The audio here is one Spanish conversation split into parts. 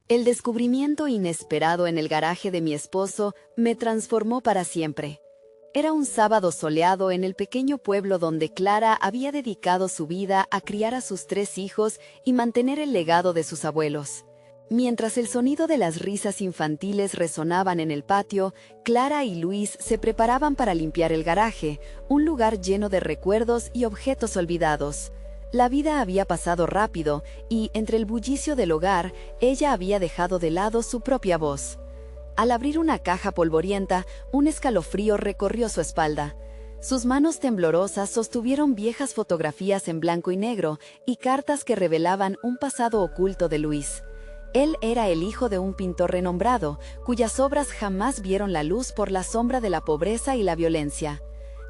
El descubrimiento inesperado en el garaje de mi esposo me transformó para siempre. Era un sábado soleado en el pequeño pueblo donde Clara había dedicado su vida a criar a sus 3 hijos y mantener el legado de sus abuelos. Mientras el sonido de las risas infantiles resonaban en el patio, Clara y Luis se preparaban para limpiar el garaje, un lugar lleno de recuerdos y objetos olvidados. La vida había pasado rápido y, entre el bullicio del hogar, ella había dejado de lado su propia voz. Al abrir una caja polvorienta, un escalofrío recorrió su espalda. Sus manos temblorosas sostuvieron viejas fotografías en blanco y negro y cartas que revelaban un pasado oculto de Luis. Él era el hijo de un pintor renombrado, cuyas obras jamás vieron la luz por la sombra de la pobreza y la violencia.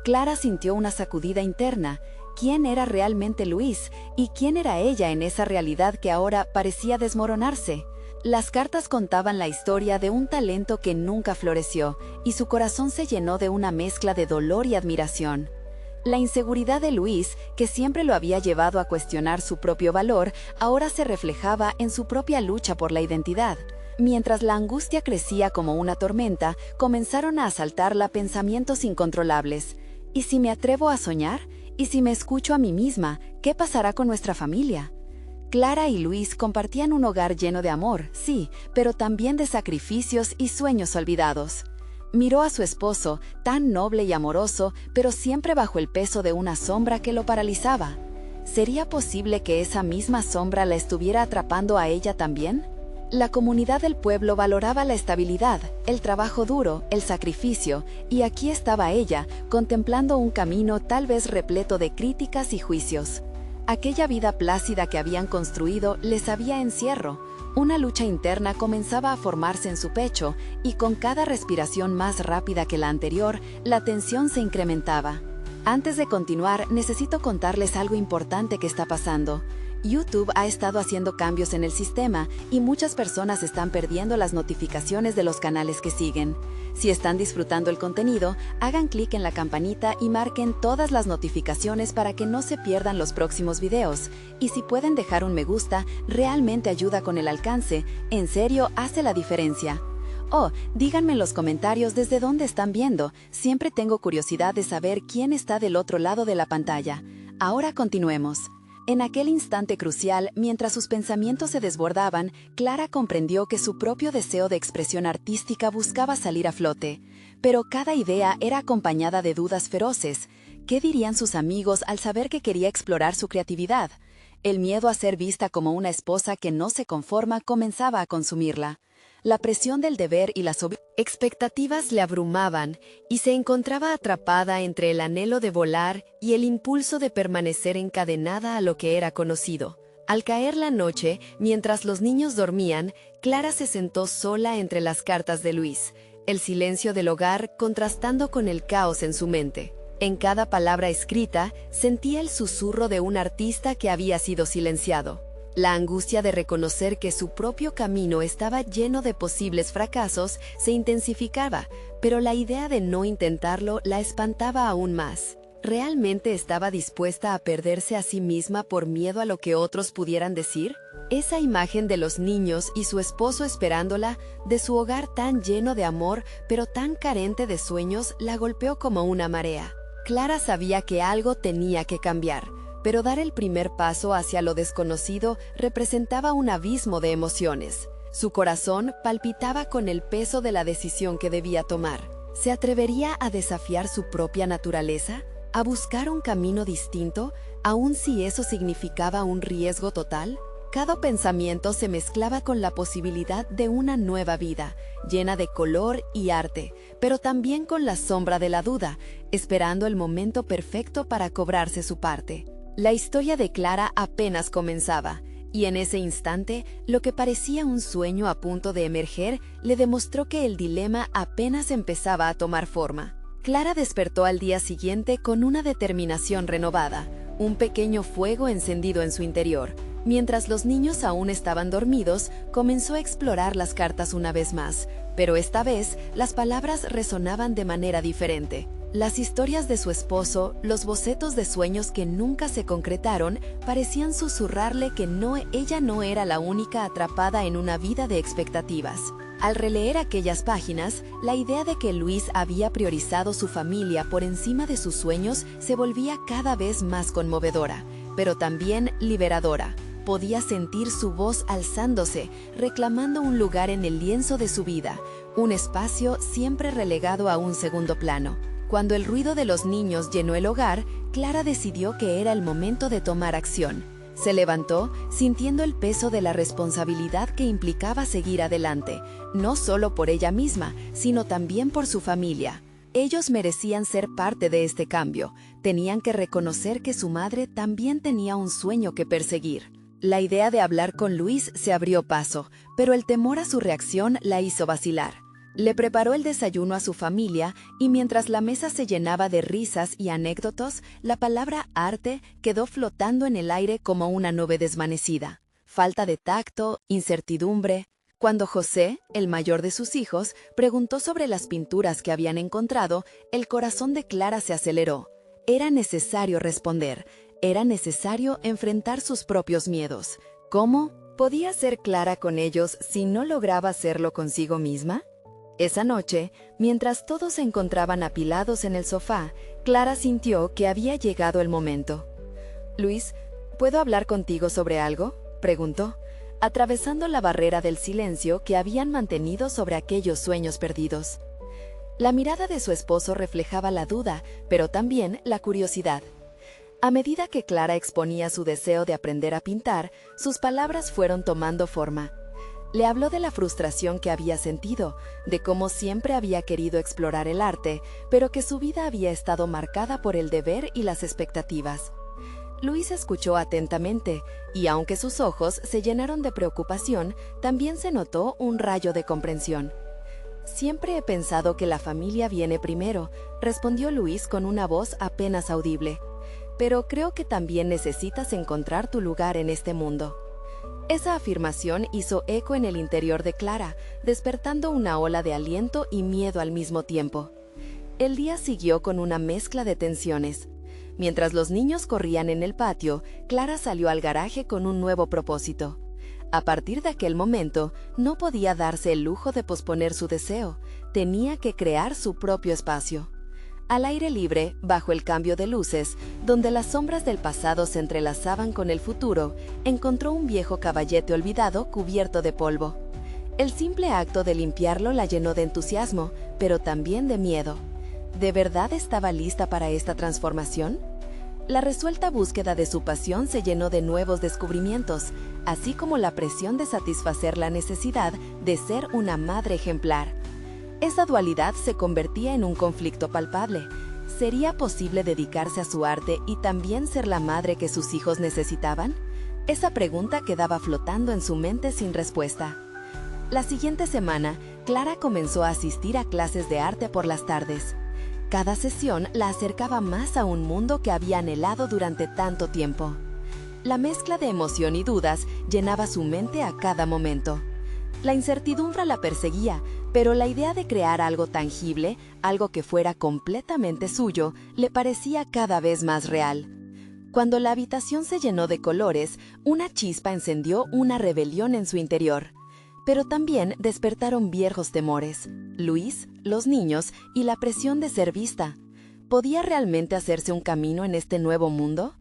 Clara sintió una sacudida interna. ¿Quién era realmente Luis? ¿Y quién era ella en esa realidad que ahora parecía desmoronarse? Las cartas contaban la historia de un talento que nunca floreció, y su corazón se llenó de una mezcla de dolor y admiración. La inseguridad de Luis, que siempre lo había llevado a cuestionar su propio valor, ahora se reflejaba en su propia lucha por la identidad. Mientras la angustia crecía como una tormenta, comenzaron a asaltarla pensamientos incontrolables. ¿Y si me atrevo a soñar? ¿Y si me escucho a mí misma? ¿Qué pasará con nuestra familia? Clara y Luis compartían un hogar lleno de amor, sí, pero también de sacrificios y sueños olvidados. Miró a su esposo, tan noble y amoroso, pero siempre bajo el peso de una sombra que lo paralizaba. ¿Sería posible que esa misma sombra la estuviera atrapando a ella también? La comunidad del pueblo valoraba la estabilidad, el trabajo duro, el sacrificio, y aquí estaba ella, contemplando un camino tal vez repleto de críticas y juicios. Aquella vida plácida que habían construido les había encierro. Una lucha interna comenzaba a formarse en su pecho, y con cada respiración más rápida que la anterior, la tensión se incrementaba. Antes de continuar, necesito contarles algo importante que está pasando. YouTube ha estado haciendo cambios en el sistema y muchas personas están perdiendo las notificaciones de los canales que siguen. Si están disfrutando el contenido, hagan clic en la campanita y marquen todas las notificaciones para que no se pierdan los próximos videos. Y si pueden dejar un me gusta, realmente ayuda con el alcance. En serio, hace la diferencia. Oh, díganme en los comentarios desde dónde están viendo. Siempre tengo curiosidad de saber quién está del otro lado de la pantalla. Ahora continuemos. En aquel instante crucial, mientras sus pensamientos se desbordaban, Clara comprendió que su propio deseo de expresión artística buscaba salir a flote. Pero cada idea era acompañada de dudas feroces. ¿Qué dirían sus amigos al saber que quería explorar su creatividad? El miedo a ser vista como una esposa que no se conforma comenzaba a consumirla. La presión del deber y las expectativas le abrumaban y se encontraba atrapada entre el anhelo de volar y el impulso de permanecer encadenada a lo que era conocido. Al caer la noche, mientras los niños dormían, Clara se sentó sola entre las cartas de Luis, el silencio del hogar contrastando con el caos en su mente. En cada palabra escrita, sentía el susurro de un artista que había sido silenciado. La angustia de reconocer que su propio camino estaba lleno de posibles fracasos se intensificaba, pero la idea de no intentarlo la espantaba aún más. ¿Realmente estaba dispuesta a perderse a sí misma por miedo a lo que otros pudieran decir? Esa imagen de los niños y su esposo esperándola, de su hogar tan lleno de amor, pero tan carente de sueños, la golpeó como una marea. Clara sabía que algo tenía que cambiar. Pero dar el primer paso hacia lo desconocido representaba un abismo de emociones. Su corazón palpitaba con el peso de la decisión que debía tomar. ¿Se atrevería a desafiar su propia naturaleza? ¿A buscar un camino distinto, aun si eso significaba un riesgo total? Cada pensamiento se mezclaba con la posibilidad de una nueva vida, llena de color y arte, pero también con la sombra de la duda, esperando el momento perfecto para cobrarse su parte. La historia de Clara apenas comenzaba, y en ese instante, lo que parecía un sueño a punto de emerger le demostró que el dilema apenas empezaba a tomar forma. Clara despertó al día siguiente con una determinación renovada, un pequeño fuego encendido en su interior. Mientras los niños aún estaban dormidos, comenzó a explorar las cartas una vez más, pero esta vez las palabras resonaban de manera diferente. Las historias de su esposo, los bocetos de sueños que nunca se concretaron, parecían susurrarle que ella no era la única atrapada en una vida de expectativas. Al releer aquellas páginas, la idea de que Luis había priorizado su familia por encima de sus sueños se volvía cada vez más conmovedora, pero también liberadora. Podía sentir su voz alzándose, reclamando un lugar en el lienzo de su vida, un espacio siempre relegado a un segundo plano. Cuando el ruido de los niños llenó el hogar, Clara decidió que era el momento de tomar acción. Se levantó, sintiendo el peso de la responsabilidad que implicaba seguir adelante, no solo por ella misma, sino también por su familia. Ellos merecían ser parte de este cambio. Tenían que reconocer que su madre también tenía un sueño que perseguir. La idea de hablar con Luis se abrió paso, pero el temor a su reacción la hizo vacilar. Le preparó el desayuno a su familia y mientras la mesa se llenaba de risas y anécdotas, la palabra arte quedó flotando en el aire como una nube desvanecida. Falta de tacto, incertidumbre. Cuando José, el mayor de sus hijos, preguntó sobre las pinturas que habían encontrado, el corazón de Clara se aceleró. Era necesario responder. Era necesario enfrentar sus propios miedos. ¿Cómo? ¿Podía ser clara con ellos si no lograba hacerlo consigo misma? Esa noche, mientras todos se encontraban apilados en el sofá, Clara sintió que había llegado el momento. «Luis, ¿puedo hablar contigo sobre algo?», preguntó, atravesando la barrera del silencio que habían mantenido sobre aquellos sueños perdidos. La mirada de su esposo reflejaba la duda, pero también la curiosidad. A medida que Clara exponía su deseo de aprender a pintar, sus palabras fueron tomando forma. Le habló de la frustración que había sentido, de cómo siempre había querido explorar el arte, pero que su vida había estado marcada por el deber y las expectativas. Luis escuchó atentamente, y aunque sus ojos se llenaron de preocupación, también se notó un rayo de comprensión. «Siempre he pensado que la familia viene primero», respondió Luis con una voz apenas audible. «Pero creo que también necesitas encontrar tu lugar en este mundo». Esa afirmación hizo eco en el interior de Clara, despertando una ola de aliento y miedo al mismo tiempo. El día siguió con una mezcla de tensiones. Mientras los niños corrían en el patio, Clara salió al garaje con un nuevo propósito. A partir de aquel momento, no podía darse el lujo de posponer su deseo. Tenía que crear su propio espacio. Al aire libre, bajo el cambio de luces, donde las sombras del pasado se entrelazaban con el futuro, encontró un viejo caballete olvidado cubierto de polvo. El simple acto de limpiarlo la llenó de entusiasmo, pero también de miedo. ¿De verdad estaba lista para esta transformación? La resuelta búsqueda de su pasión se llenó de nuevos descubrimientos, así como la presión de satisfacer la necesidad de ser una madre ejemplar. Esa dualidad se convertía en un conflicto palpable. ¿Sería posible dedicarse a su arte y también ser la madre que sus hijos necesitaban? Esa pregunta quedaba flotando en su mente sin respuesta. La siguiente semana, Clara comenzó a asistir a clases de arte por las tardes. Cada sesión la acercaba más a un mundo que había anhelado durante tanto tiempo. La mezcla de emoción y dudas llenaba su mente a cada momento. La incertidumbre la perseguía, pero la idea de crear algo tangible, algo que fuera completamente suyo, le parecía cada vez más real. Cuando la habitación se llenó de colores, una chispa encendió una rebelión en su interior. Pero también despertaron viejos temores: Luis, los niños y la presión de ser vista. ¿Podía realmente hacerse un camino en este nuevo mundo?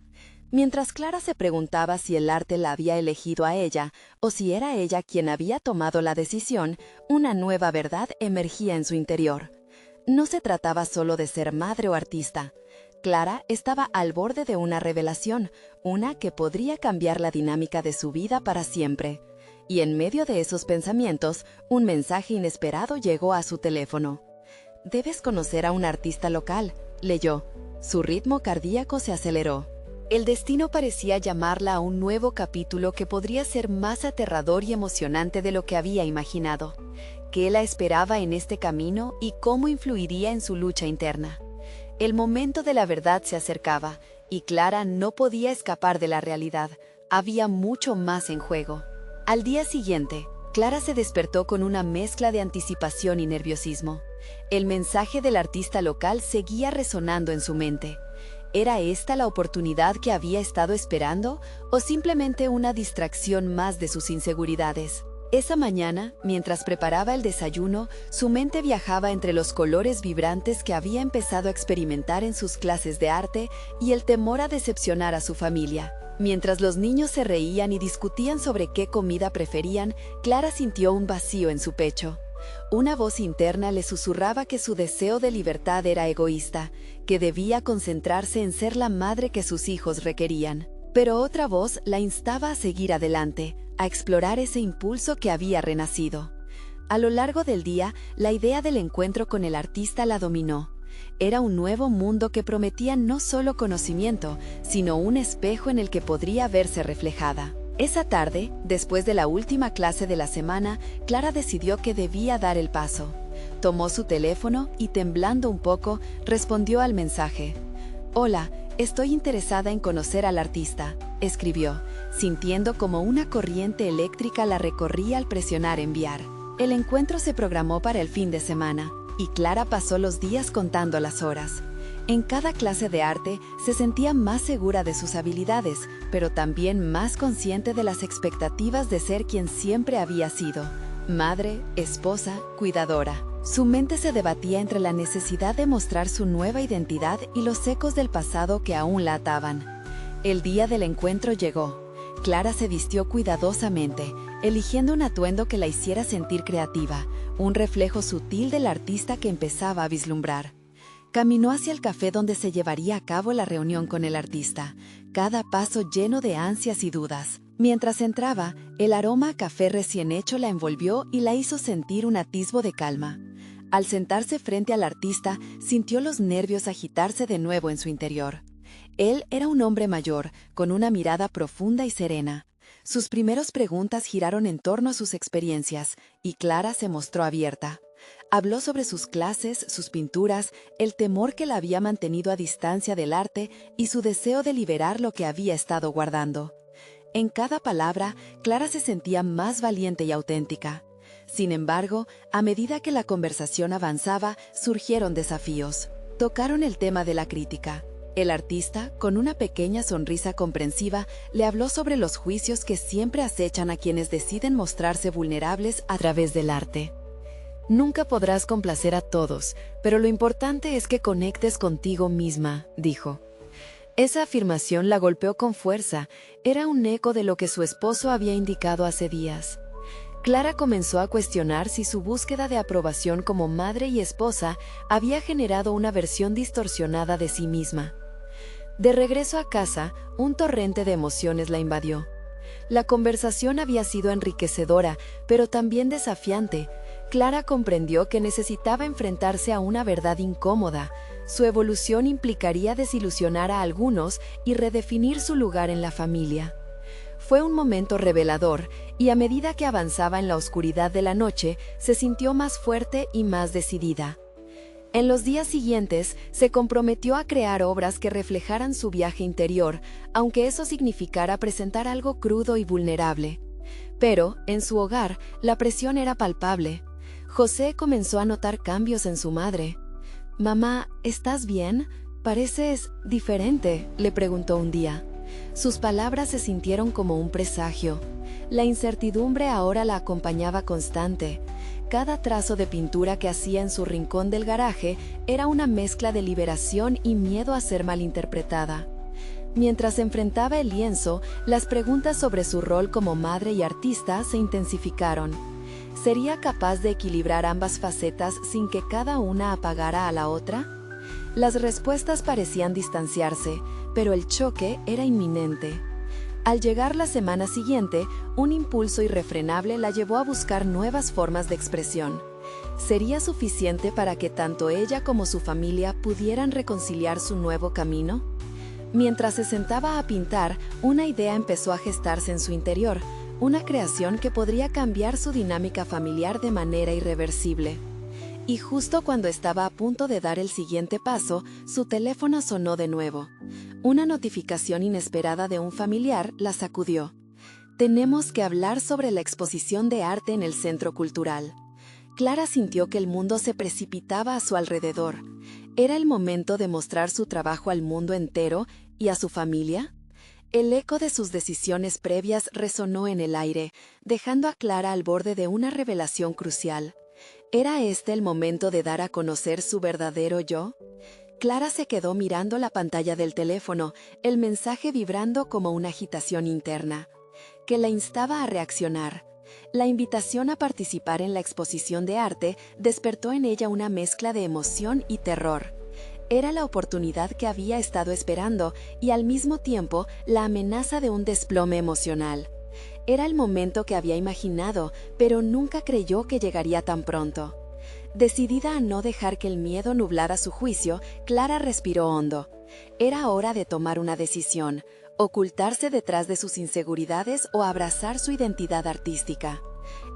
Mientras Clara se preguntaba si el arte la había elegido a ella o si era ella quien había tomado la decisión, una nueva verdad emergía en su interior. No se trataba solo de ser madre o artista. Clara estaba al borde de una revelación, una que podría cambiar la dinámica de su vida para siempre. Y en medio de esos pensamientos, un mensaje inesperado llegó a su teléfono. «Debes conocer a un artista local», leyó. Su ritmo cardíaco se aceleró. El destino parecía llamarla a un nuevo capítulo que podría ser más aterrador y emocionante de lo que había imaginado. ¿Qué la esperaba en este camino y cómo influiría en su lucha interna? El momento de la verdad se acercaba, y Clara no podía escapar de la realidad. Había mucho más en juego. Al día siguiente, Clara se despertó con una mezcla de anticipación y nerviosismo. El mensaje del artista local seguía resonando en su mente. ¿Era esta la oportunidad que había estado esperando o simplemente una distracción más de sus inseguridades? Esa mañana, mientras preparaba el desayuno, su mente viajaba entre los colores vibrantes que había empezado a experimentar en sus clases de arte y el temor a decepcionar a su familia. Mientras los niños se reían y discutían sobre qué comida preferían, Clara sintió un vacío en su pecho. Una voz interna le susurraba que su deseo de libertad era egoísta, que debía concentrarse en ser la madre que sus hijos requerían. Pero otra voz la instaba a seguir adelante, a explorar ese impulso que había renacido. A lo largo del día, la idea del encuentro con el artista la dominó. Era un nuevo mundo que prometía no solo conocimiento, sino un espejo en el que podría verse reflejada. Esa tarde, después de la última clase de la semana, Clara decidió que debía dar el paso. Tomó su teléfono y, temblando un poco, respondió al mensaje. «Hola, estoy interesada en conocer al artista», escribió, sintiendo como una corriente eléctrica la recorría al presionar enviar. El encuentro se programó para el fin de semana, y Clara pasó los días contando las horas. En cada clase de arte se sentía más segura de sus habilidades, pero también más consciente de las expectativas de ser quien siempre había sido: madre, esposa, cuidadora. Su mente se debatía entre la necesidad de mostrar su nueva identidad y los ecos del pasado que aún la ataban. El día del encuentro llegó. Clara se vistió cuidadosamente, eligiendo un atuendo que la hiciera sentir creativa, un reflejo sutil del artista que empezaba a vislumbrar. Caminó hacia el café donde se llevaría a cabo la reunión con el artista, cada paso lleno de ansias y dudas. Mientras entraba, el aroma a café recién hecho la envolvió y la hizo sentir un atisbo de calma. Al sentarse frente al artista, sintió los nervios agitarse de nuevo en su interior. Él era un hombre mayor, con una mirada profunda y serena. Sus primeras preguntas giraron en torno a sus experiencias, y Clara se mostró abierta. Habló sobre sus clases, sus pinturas, el temor que la había mantenido a distancia del arte y su deseo de liberar lo que había estado guardando. En cada palabra, Clara se sentía más valiente y auténtica. Sin embargo, a medida que la conversación avanzaba, surgieron desafíos. Tocaron el tema de la crítica. El artista, con una pequeña sonrisa comprensiva, le habló sobre los juicios que siempre acechan a quienes deciden mostrarse vulnerables a través del arte. «Nunca podrás complacer a todos, pero lo importante es que conectes contigo misma», dijo. Esa afirmación la golpeó con fuerza. Era un eco de lo que su esposo había indicado hace días. Clara comenzó a cuestionar si su búsqueda de aprobación como madre y esposa había generado una versión distorsionada de sí misma. De regreso a casa, un torrente de emociones la invadió. La conversación había sido enriquecedora, pero también desafiante. Clara comprendió que necesitaba enfrentarse a una verdad incómoda. Su evolución implicaría desilusionar a algunos y redefinir su lugar en la familia. Fue un momento revelador, y a medida que avanzaba en la oscuridad de la noche, se sintió más fuerte y más decidida. En los días siguientes, se comprometió a crear obras que reflejaran su viaje interior, aunque eso significara presentar algo crudo y vulnerable. Pero, en su hogar, la presión era palpable. José comenzó a notar cambios en su madre. «Mamá, ¿estás bien? Pareces diferente», le preguntó un día. Sus palabras se sintieron como un presagio. La incertidumbre ahora la acompañaba constante. Cada trazo de pintura que hacía en su rincón del garaje era una mezcla de liberación y miedo a ser malinterpretada. Mientras enfrentaba el lienzo, las preguntas sobre su rol como madre y artista se intensificaron. ¿Sería capaz de equilibrar ambas facetas sin que cada una apagara a la otra? Las respuestas parecían distanciarse, pero el choque era inminente. Al llegar la semana siguiente, un impulso irrefrenable la llevó a buscar nuevas formas de expresión. ¿Sería suficiente para que tanto ella como su familia pudieran reconciliar su nuevo camino? Mientras se sentaba a pintar, una idea empezó a gestarse en su interior, una creación que podría cambiar su dinámica familiar de manera irreversible. Y justo cuando estaba a punto de dar el siguiente paso, su teléfono sonó de nuevo. Una notificación inesperada de un familiar la sacudió. Tenemos que hablar sobre la exposición de arte en el Centro Cultural. Clara sintió que el mundo se precipitaba a su alrededor. ¿Era el momento de mostrar su trabajo al mundo entero y a su familia? El eco de sus decisiones previas resonó en el aire, dejando a Clara al borde de una revelación crucial. ¿Era este el momento de dar a conocer su verdadero yo? Clara se quedó mirando la pantalla del teléfono, el mensaje vibrando como una agitación interna, que la instaba a reaccionar. La invitación a participar en la exposición de arte despertó en ella una mezcla de emoción y terror. Era la oportunidad que había estado esperando y al mismo tiempo la amenaza de un desplome emocional. Era el momento que había imaginado, pero nunca creyó que llegaría tan pronto. Decidida a no dejar que el miedo nublara su juicio, Clara respiró hondo. Era hora de tomar una decisión: ocultarse detrás de sus inseguridades o abrazar su identidad artística.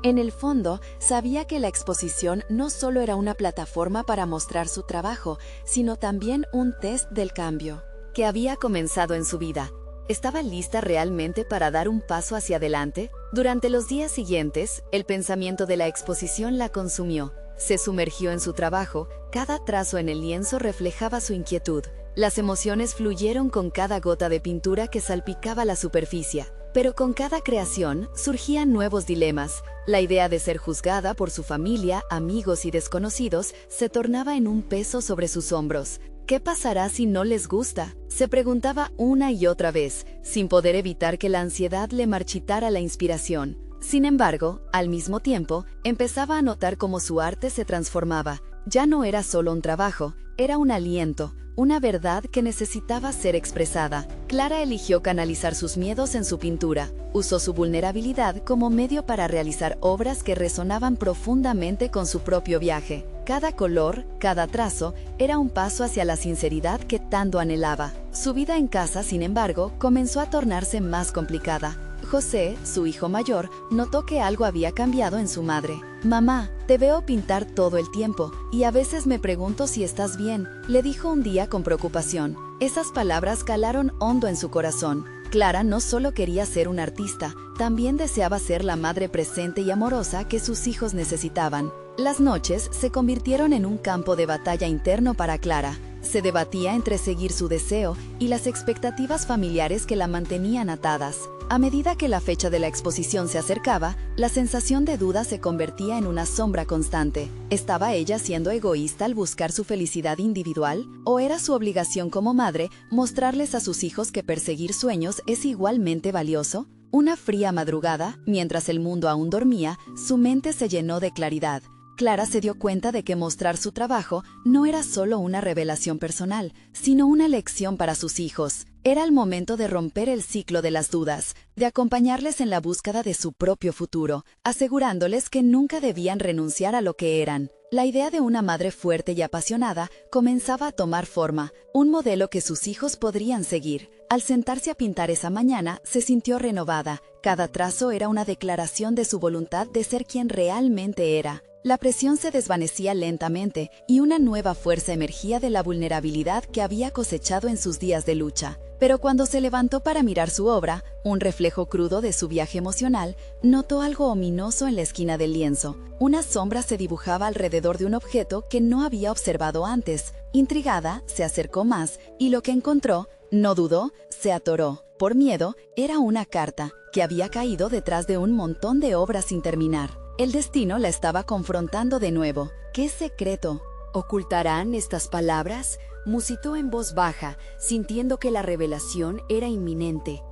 En el fondo, sabía que la exposición no solo era una plataforma para mostrar su trabajo, sino también un test del cambio que había comenzado en su vida. ¿Estaba lista realmente para dar un paso hacia adelante? Durante los días siguientes, el pensamiento de la exposición la consumió. Se sumergió en su trabajo, cada trazo en el lienzo reflejaba su inquietud. Las emociones fluyeron con cada gota de pintura que salpicaba la superficie. Pero con cada creación surgían nuevos dilemas. La idea de ser juzgada por su familia, amigos y desconocidos se tornaba en un peso sobre sus hombros. ¿Qué pasará si no les gusta?, se preguntaba una y otra vez, sin poder evitar que la ansiedad le marchitara la inspiración. Sin embargo, al mismo tiempo, empezaba a notar cómo su arte se transformaba. Ya no era solo un trabajo, era un aliento, una verdad que necesitaba ser expresada. Clara eligió canalizar sus miedos en su pintura. Usó su vulnerabilidad como medio para realizar obras que resonaban profundamente con su propio viaje. Cada color, cada trazo, era un paso hacia la sinceridad que tanto anhelaba. Su vida en casa, sin embargo, comenzó a tornarse más complicada. José, su hijo mayor, notó que algo había cambiado en su madre. «Mamá, te veo pintar todo el tiempo, y a veces me pregunto si estás bien», le dijo un día con preocupación. Esas palabras calaron hondo en su corazón. Clara no solo quería ser una artista, también deseaba ser la madre presente y amorosa que sus hijos necesitaban. Las noches se convirtieron en un campo de batalla interno para Clara. Se debatía entre seguir su deseo y las expectativas familiares que la mantenían atadas. A medida que la fecha de la exposición se acercaba, la sensación de duda se convertía en una sombra constante. ¿Estaba ella siendo egoísta al buscar su felicidad individual? ¿O era su obligación como madre mostrarles a sus hijos que perseguir sueños es igualmente valioso? Una fría madrugada, mientras el mundo aún dormía, su mente se llenó de claridad. Clara se dio cuenta de que mostrar su trabajo no era solo una revelación personal, sino una lección para sus hijos. Era el momento de romper el ciclo de las dudas, de acompañarles en la búsqueda de su propio futuro, asegurándoles que nunca debían renunciar a lo que eran. La idea de una madre fuerte y apasionada comenzaba a tomar forma, un modelo que sus hijos podrían seguir. Al sentarse a pintar esa mañana, se sintió renovada. Cada trazo era una declaración de su voluntad de ser quien realmente era. La presión se desvanecía lentamente y una nueva fuerza emergía de la vulnerabilidad que había cosechado en sus días de lucha. Pero cuando se levantó para mirar su obra, un reflejo crudo de su viaje emocional, notó algo ominoso en la esquina del lienzo. Una sombra se dibujaba alrededor de un objeto que no había observado antes. Intrigada, se acercó más y lo que encontró, no dudó, se atoró. Por miedo, era una carta que había caído detrás de un montón de obras sin terminar. El destino la estaba confrontando de nuevo. ¿Qué secreto ocultarán estas palabras?, musitó en voz baja, sintiendo que la revelación era inminente.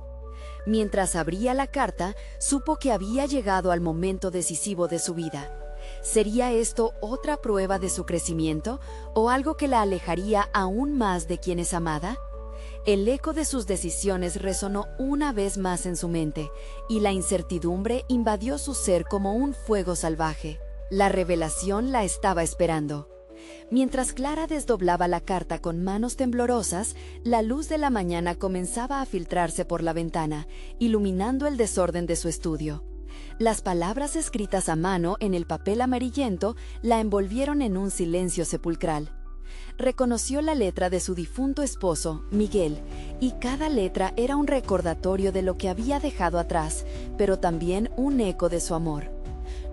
Mientras abría la carta, supo que había llegado al momento decisivo de su vida. ¿Sería esto otra prueba de su crecimiento o algo que la alejaría aún más de quien es amada? El eco de sus decisiones resonó una vez más en su mente, y la incertidumbre invadió su ser como un fuego salvaje. La revelación la estaba esperando. Mientras Clara desdoblaba la carta con manos temblorosas, la luz de la mañana comenzaba a filtrarse por la ventana, iluminando el desorden de su estudio. Las palabras escritas a mano en el papel amarillento la envolvieron en un silencio sepulcral. Reconoció la letra de su difunto esposo, Miguel, y cada letra era un recordatorio de lo que había dejado atrás, pero también un eco de su amor.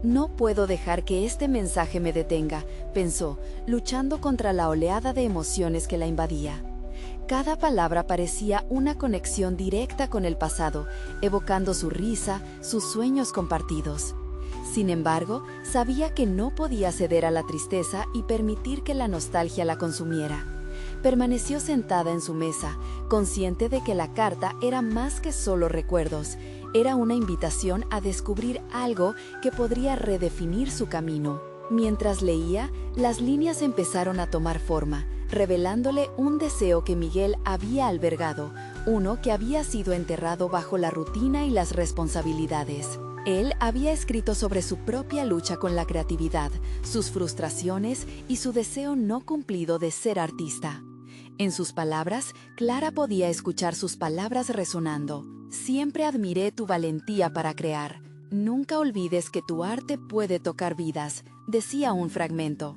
No puedo dejar que este mensaje me detenga, pensó, luchando contra la oleada de emociones que la invadía. Cada palabra parecía una conexión directa con el pasado, evocando su risa, sus sueños compartidos. Sin embargo, sabía que no podía ceder a la tristeza y permitir que la nostalgia la consumiera. Permaneció sentada en su mesa, consciente de que la carta era más que solo recuerdos. Era una invitación a descubrir algo que podría redefinir su camino. Mientras leía, las líneas empezaron a tomar forma, revelándole un deseo que Miguel había albergado, uno que había sido enterrado bajo la rutina y las responsabilidades. Él había escrito sobre su propia lucha con la creatividad, sus frustraciones y su deseo no cumplido de ser artista. En sus palabras, Clara podía escuchar sus palabras resonando. Siempre admiré tu valentía para crear. Nunca olvides que tu arte puede tocar vidas, decía un fragmento.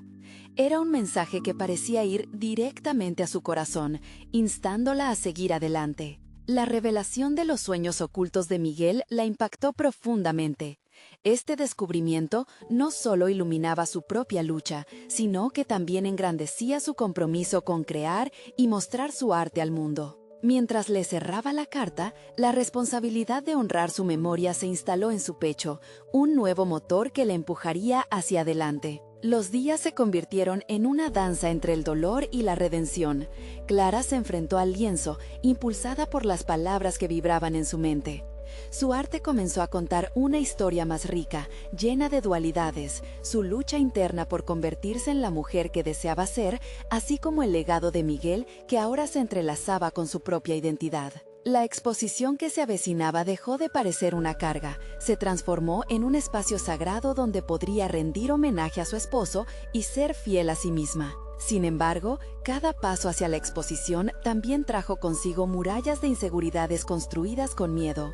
Era un mensaje que parecía ir directamente a su corazón, instándola a seguir adelante. La revelación de los sueños ocultos de Miguel la impactó profundamente. Este descubrimiento no solo iluminaba su propia lucha, sino que también engrandecía su compromiso con crear y mostrar su arte al mundo. Mientras le cerraba la carta, la responsabilidad de honrar su memoria se instaló en su pecho, un nuevo motor que le empujaría hacia adelante. Los días se convirtieron en una danza entre el dolor y la redención. Clara se enfrentó al lienzo, impulsada por las palabras que vibraban en su mente. Su arte comenzó a contar una historia más rica, llena de dualidades, su lucha interna por convertirse en la mujer que deseaba ser, así como el legado de Miguel que ahora se entrelazaba con su propia identidad. La exposición que se avecinaba dejó de parecer una carga, se transformó en un espacio sagrado donde podría rendir homenaje a su esposo y ser fiel a sí misma. Sin embargo, cada paso hacia la exposición también trajo consigo murallas de inseguridades construidas con miedo.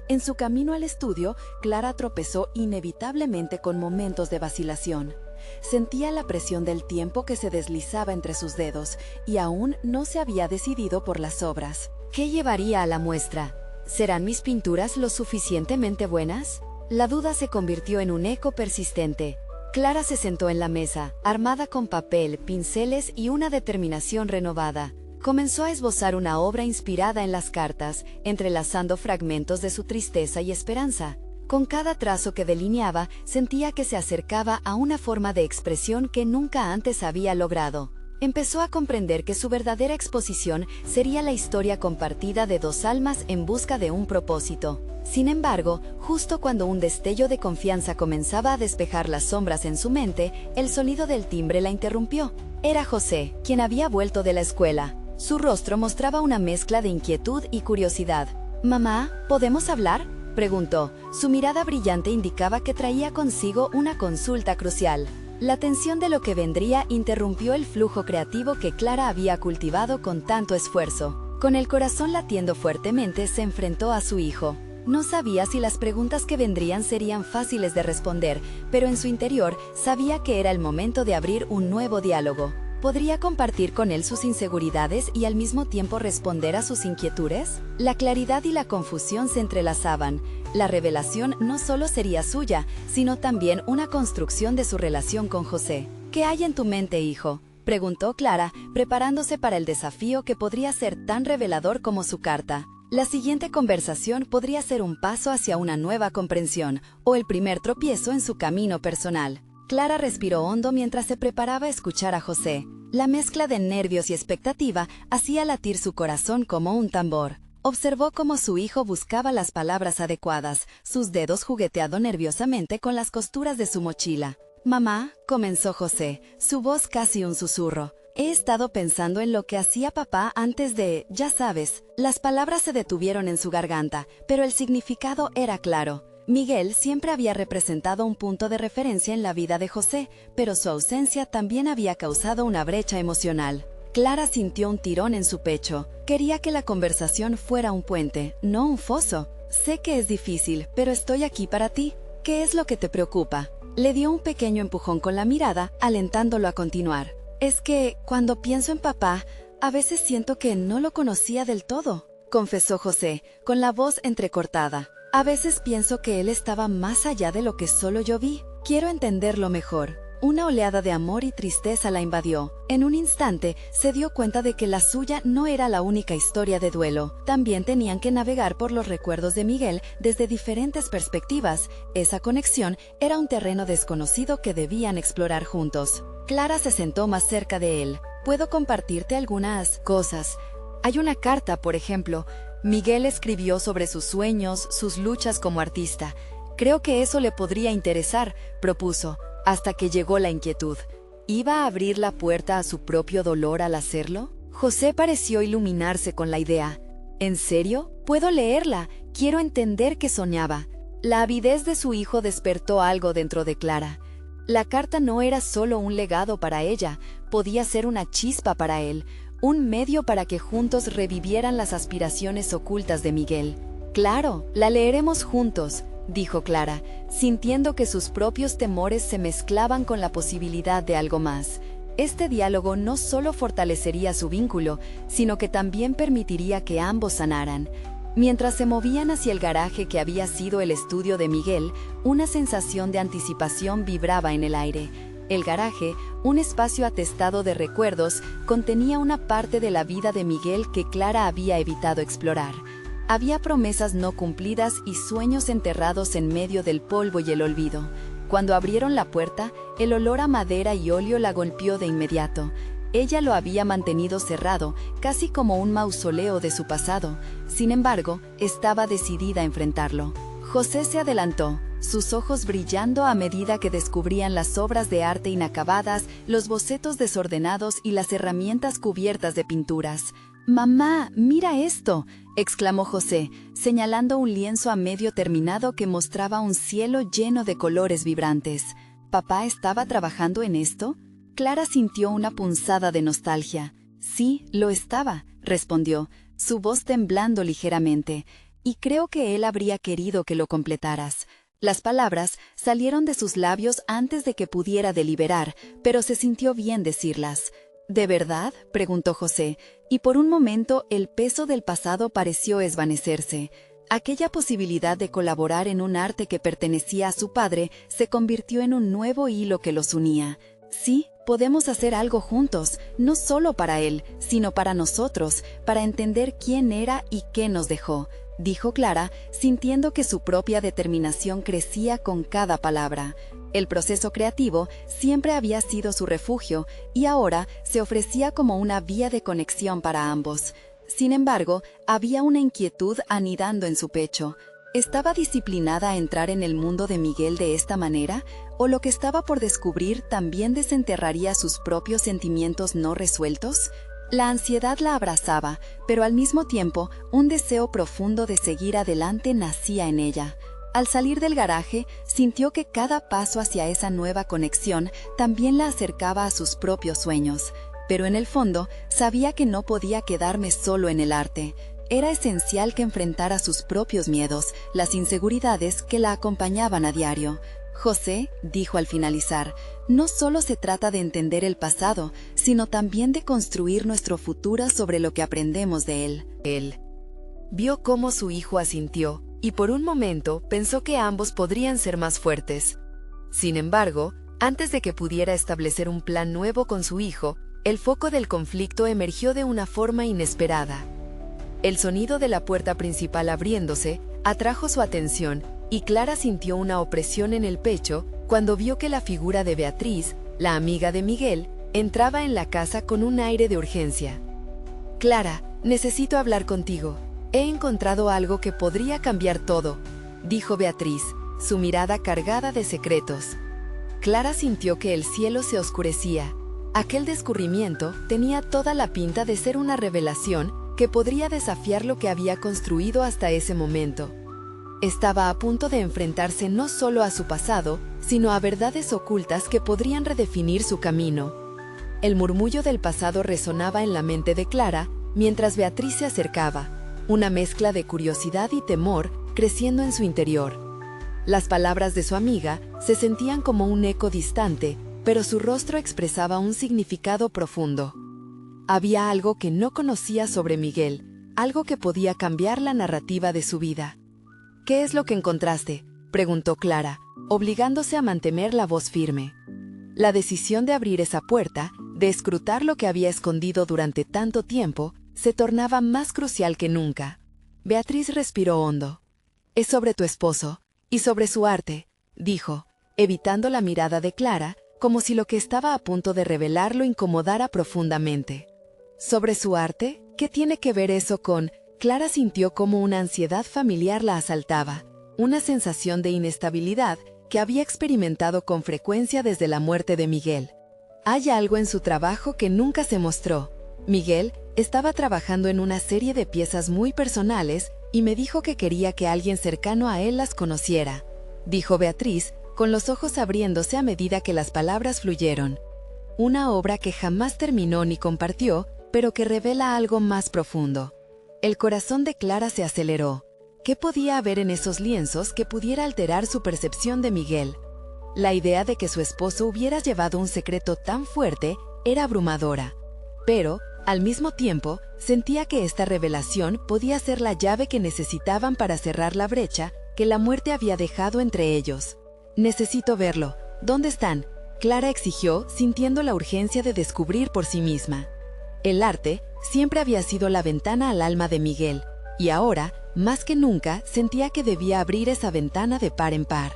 En su camino al estudio, Clara tropezó inevitablemente con momentos de vacilación. Sentía la presión del tiempo que se deslizaba entre sus dedos y aún no se había decidido por las obras. ¿Qué llevaría a la muestra? ¿Serán mis pinturas lo suficientemente buenas? La duda se convirtió en un eco persistente. Clara se sentó en la mesa, armada con papel, pinceles y una determinación renovada. Comenzó a esbozar una obra inspirada en las cartas, entrelazando fragmentos de su tristeza y esperanza. Con cada trazo que delineaba, sentía que se acercaba a una forma de expresión que nunca antes había logrado. Empezó a comprender que su verdadera exposición sería la historia compartida de dos almas en busca de un propósito. Sin embargo, justo cuando un destello de confianza comenzaba a despejar las sombras en su mente, el sonido del timbre la interrumpió. Era José, quien había vuelto de la escuela. Su rostro mostraba una mezcla de inquietud y curiosidad. «Mamá, ¿podemos hablar?», preguntó. Su mirada brillante indicaba que traía consigo una consulta crucial. La tensión de lo que vendría interrumpió el flujo creativo que Clara había cultivado con tanto esfuerzo. Con el corazón latiendo fuertemente, se enfrentó a su hijo. No sabía si las preguntas que vendrían serían fáciles de responder, pero en su interior sabía que era el momento de abrir un nuevo diálogo. ¿Podría compartir con él sus inseguridades y al mismo tiempo responder a sus inquietudes? La claridad y la confusión se entrelazaban. La revelación no solo sería suya, sino también una construcción de su relación con José. «¿Qué hay en tu mente, hijo?», preguntó Clara, preparándose para el desafío que podría ser tan revelador como su carta. La siguiente conversación podría ser un paso hacia una nueva comprensión, o el primer tropiezo en su camino personal. Clara respiró hondo mientras se preparaba a escuchar a José. La mezcla de nervios y expectativa hacía latir su corazón como un tambor. Observó cómo su hijo buscaba las palabras adecuadas, sus dedos jugueteando nerviosamente con las costuras de su mochila. «Mamá», comenzó José, su voz casi un susurro. «He estado pensando en lo que hacía papá antes de, ya sabes». Las palabras se detuvieron en su garganta, pero el significado era claro. Miguel siempre había representado un punto de referencia en la vida de José, pero su ausencia también había causado una brecha emocional. Clara sintió un tirón en su pecho. Quería que la conversación fuera un puente, no un foso. «Sé que es difícil, pero estoy aquí para ti. ¿Qué es lo que te preocupa?». Le dio un pequeño empujón con la mirada, alentándolo a continuar. Es que, cuando pienso en papá, a veces siento que no lo conocía del todo, confesó José, con la voz entrecortada. A veces pienso que él estaba más allá de lo que solo yo vi. Quiero entenderlo mejor. Una oleada de amor y tristeza la invadió. En un instante, se dio cuenta de que la suya no era la única historia de duelo. También tenían que navegar por los recuerdos de Miguel desde diferentes perspectivas. Esa conexión era un terreno desconocido que debían explorar juntos. Clara se sentó más cerca de él. Puedo compartirte algunas cosas. Hay una carta, por ejemplo. Miguel escribió sobre sus sueños, sus luchas como artista. Creo que eso le podría interesar, propuso, hasta que llegó la inquietud. ¿Iba a abrir la puerta a su propio dolor al hacerlo? José pareció iluminarse con la idea. ¿En serio? Puedo leerla. Quiero entender qué soñaba. La avidez de su hijo despertó algo dentro de Clara. La carta no era solo un legado para ella, podía ser una chispa para él, un medio para que juntos revivieran las aspiraciones ocultas de Miguel. Claro, la leeremos juntos, dijo Clara, sintiendo que sus propios temores se mezclaban con la posibilidad de algo más. Este diálogo no solo fortalecería su vínculo, sino que también permitiría que ambos sanaran. Mientras se movían hacia el garaje que había sido el estudio de Miguel, una sensación de anticipación vibraba en el aire. El garaje, un espacio atestado de recuerdos, contenía una parte de la vida de Miguel que Clara había evitado explorar. Había promesas no cumplidas y sueños enterrados en medio del polvo y el olvido. Cuando abrieron la puerta, el olor a madera y óleo la golpeó de inmediato. Ella lo había mantenido cerrado, casi como un mausoleo de su pasado. Sin embargo, estaba decidida a enfrentarlo. José se adelantó, sus ojos brillando a medida que descubrían las obras de arte inacabadas, los bocetos desordenados y las herramientas cubiertas de pinturas. «Mamá, mira esto», exclamó José, señalando un lienzo a medio terminado que mostraba un cielo lleno de colores vibrantes. ¿Papá estaba trabajando en esto? Clara sintió una punzada de nostalgia. «Sí, lo estaba», respondió, su voz temblando ligeramente. «Y creo que él habría querido que lo completaras». Las palabras salieron de sus labios antes de que pudiera deliberar, pero se sintió bien decirlas. «¿De verdad?», preguntó José, y por un momento el peso del pasado pareció esvanecerse. Aquella posibilidad de colaborar en un arte que pertenecía a su padre se convirtió en un nuevo hilo que los unía. «Sí, podemos hacer algo juntos, no solo para él, sino para nosotros, para entender quién era y qué nos dejó», dijo Clara, sintiendo que su propia determinación crecía con cada palabra. El proceso creativo siempre había sido su refugio y ahora se ofrecía como una vía de conexión para ambos. Sin embargo, había una inquietud anidando en su pecho. ¿Estaba disciplinada a entrar en el mundo de Miguel de esta manera? ¿O lo que estaba por descubrir también desenterraría sus propios sentimientos no resueltos? La ansiedad la abrazaba, pero al mismo tiempo un deseo profundo de seguir adelante nacía en ella. Al salir del garaje, sintió que cada paso hacia esa nueva conexión también la acercaba a sus propios sueños. Pero en el fondo, sabía que no podía quedarme solo en el arte. Era esencial que enfrentara sus propios miedos, las inseguridades que la acompañaban a diario. «José», dijo al finalizar, «no solo se trata de entender el pasado, sino también de construir nuestro futuro sobre lo que aprendemos de él». Él vio cómo su hijo asintió, y por un momento pensó que ambos podrían ser más fuertes. Sin embargo, antes de que pudiera establecer un plan nuevo con su hijo, el foco del conflicto emergió de una forma inesperada. El sonido de la puerta principal abriéndose atrajo su atención y Clara sintió una opresión en el pecho cuando vio que la figura de Beatriz, la amiga de Miguel, entraba en la casa con un aire de urgencia. «Clara, necesito hablar contigo. He encontrado algo que podría cambiar todo», dijo Beatriz, su mirada cargada de secretos. Clara sintió que el cielo se oscurecía. Aquel descubrimiento tenía toda la pinta de ser una revelación que podría desafiar lo que había construido hasta ese momento. Estaba a punto de enfrentarse no solo a su pasado, sino a verdades ocultas que podrían redefinir su camino. El murmullo del pasado resonaba en la mente de Clara mientras Beatriz se acercaba, una mezcla de curiosidad y temor creciendo en su interior. Las palabras de su amiga se sentían como un eco distante, pero su rostro expresaba un significado profundo. Había algo que no conocía sobre Miguel, algo que podía cambiar la narrativa de su vida. «¿Qué es lo que encontraste?», preguntó Clara, obligándose a mantener la voz firme. La decisión de abrir esa puerta, de escrutar lo que había escondido durante tanto tiempo, se tornaba más crucial que nunca. Beatriz respiró hondo. «Es sobre tu esposo, y sobre su arte», dijo, evitando la mirada de Clara, como si lo que estaba a punto de revelar lo incomodara profundamente. «¿Sobre su arte? ¿Qué tiene que ver eso con...?» Clara sintió como una ansiedad familiar la asaltaba, una sensación de inestabilidad que había experimentado con frecuencia desde la muerte de Miguel. Hay algo en su trabajo que nunca se mostró. Miguel estaba trabajando en una serie de piezas muy personales y me dijo que quería que alguien cercano a él las conociera, dijo Beatriz, con los ojos abriéndose a medida que las palabras fluyeron. Una obra que jamás terminó ni compartió, pero que revela algo más profundo. El corazón de Clara se aceleró. ¿Qué podía haber en esos lienzos que pudiera alterar su percepción de Miguel? La idea de que su esposo hubiera llevado un secreto tan fuerte era abrumadora, pero, al mismo tiempo, sentía que esta revelación podía ser la llave que necesitaban para cerrar la brecha que la muerte había dejado entre ellos. «Necesito verlo. ¿Dónde están?», Clara exigió, sintiendo la urgencia de descubrir por sí misma. El arte siempre había sido la ventana al alma de Miguel, y ahora, más que nunca, sentía que debía abrir esa ventana de par en par.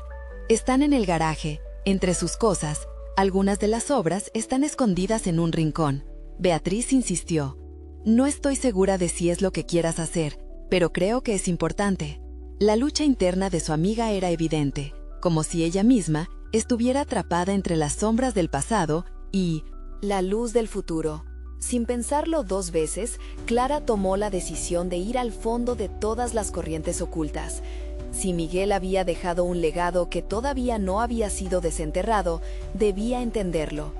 «Están en el garaje, entre sus cosas. Algunas de las obras están escondidas en un rincón», Beatriz insistió. «No estoy segura de si es lo que quieras hacer, pero creo que es importante». La lucha interna de su amiga era evidente, como si ella misma estuviera atrapada entre las sombras del pasado y la luz del futuro. Sin pensarlo dos veces, Clara tomó la decisión de ir al fondo de todas las corrientes ocultas. Si Miguel había dejado un legado que todavía no había sido desenterrado, debía entenderlo.